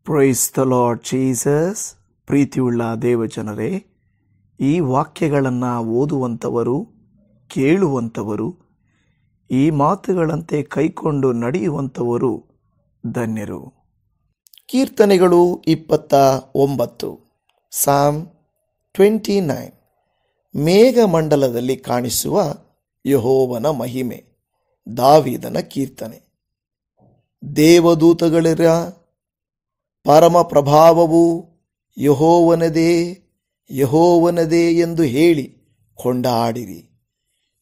Price the lord Jesus. ಪ್ರೀತಿಯುಳ್ಳ ದೇವಜನರೇ, ಈ ವಾಕ್ಯಗಳನ್ನು ಓದುವಂಥವರು, ಕೇಳುವಂಥವರು, ಈ ಮಾತುಗಳಂತೆ ಕೈಕೊಂಡು ನಡೆಯುವಂಥವರು ಧನ್ಯರು. ಕೀರ್ತನೆಗಳು 29. ಸಾಮ್ 29. ಮೇಘಮಂಡಲದಲ್ಲಿ ಕಾಣಿಸುವ ಯೆಹೋವನ ಮಹಿಮೆ. ದಾವೀದನ ಕೀರ್ತನೆ. ದೇವದೂತಗಳಿರ ಪರಮ ಪ್ರಭಾವವು ಯೆಹೋವನದೇ, ಯೆಹೋವನದೇ ಎಂದು ಹೇಳಿ ಕೊಂಡಾಡಿರಿ.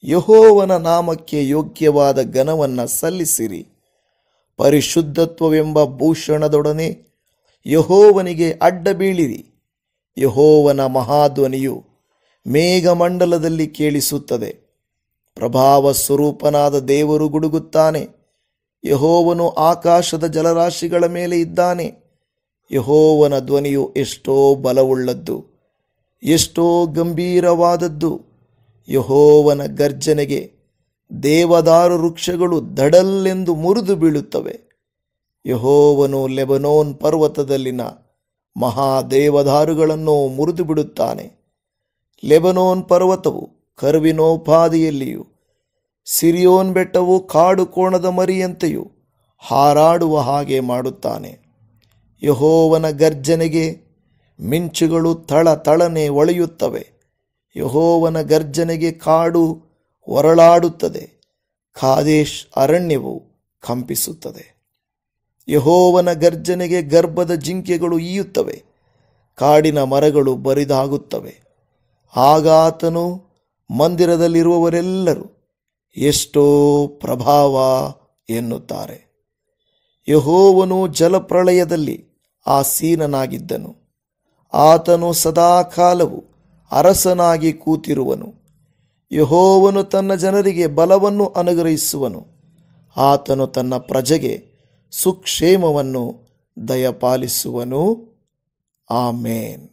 ಯೆಹೋವನ ನಾಮಕ್ಕೆ ಯೋಗ್ಯವಾದ ಘನವನ್ನು ಸಲ್ಲಿಸಿರಿ. ಪರಿಶುದ್ಧತ್ವವೆಂಬ ಭೂಷಣದೊಡನೆ ಯೆಹೋವನಿಗೆ ಅಡ್ಡ ಬೀಳಿರಿ. ಯೆಹೋವನ ಮಹಾಧ್ವನಿಯು ಮೇಘಮಂಡಲದಲ್ಲಿ ಕೇಳಿಸುತ್ತದೆ. ಪ್ರಭಾವ ಸ್ವರೂಪನಾದ ದೇವರು ಗುಡುಗುತ್ತಾನೆ. ಯೆಹೋವನು ಆಕಾಶದ ಜಲರಾಶಿಗಳ ಮೇಲೆ ಇದ್ದಾನೆ. ಯೆಹೋವನ ಧ್ವನಿಯು ಎಷ್ಟೋ ಬಲವುಳ್ಳದ್ದು, ಎಷ್ಟೋ ಗಂಭೀರವಾದದ್ದು. ಯೆಹೋವನ ಗರ್ಜನೆಗೆ ದೇವದಾರು ವೃಕ್ಷಗಳು ದಡಲ್ಲೆಂದು ಮುರಿದು ಬೀಳುತ್ತವೆ. ಯೆಹೋವನು ಲೆಬನೋನ್ ಪರ್ವತದಲ್ಲಿನ ಮಹಾದೇವದಾರುಗಳನ್ನು ಮುರಿದು ಬಿಡುತ್ತಾನೆ. ಲೆಬನೋನ್ ಪರ್ವತವು ಕರ್ವಿನೋಪಾದಿಯಲ್ಲಿಯೂ, ಸಿರಿಯೋನ್ ಬೆಟ್ಟವು ಕಾಡು ಕೋಣದ ಮರಿಯಂತೆಯೂ ಹಾರಾಡುವ ಹಾಗೆ ಮಾಡುತ್ತಾನೆ. ಯೆಹೋವನ ಗರ್ಜನೆಗೆ ಮಿಂಚುಗಳು ತಳತಳನೆ ಒಳೆಯುತ್ತವೆ. ಯೆಹೋವನ ಗರ್ಜನೆಗೆ ಕಾಡು ಹೊರಳಾಡುತ್ತದೆ. ಕಾದೇಶ್ ಅರಣ್ಯವು ಕಂಪಿಸುತ್ತದೆ. ಯೆಹೋವನ ಗರ್ಜನೆಗೆ ಗರ್ಭದ ಜಿಂಕೆಗಳು ಈಯುತ್ತವೆ. ಕಾಡಿನ ಮರಗಳು ಬರಿದಾಗುತ್ತವೆ. ಆಗ ಆತನು ಮಂದಿರದಲ್ಲಿರುವವರೆಲ್ಲರೂ ಎಷ್ಟೋ ಪ್ರಭಾವ ಎನ್ನುತ್ತಾರೆ. ಯೆಹೋವನು ಜಲಪ್ರಳಯದಲ್ಲಿ ಆಸೀನನಾಗಿದ್ದನು. ಆತನು ಸದಾಕಾಲವು ಅರಸನಾಗಿ ಕೂತಿರುವನು. ಯೆಹೋವನು ತನ್ನ ಜನರಿಗೆ ಬಲವನ್ನು ಅನುಗ್ರಹಿಸುವನು. ಆತನು ತನ್ನ ಪ್ರಜೆಗೆ ಸುಕ್ಷೇಮವನ್ನು ದಯಪಾಲಿಸುವನು. ಆಮೇನ್.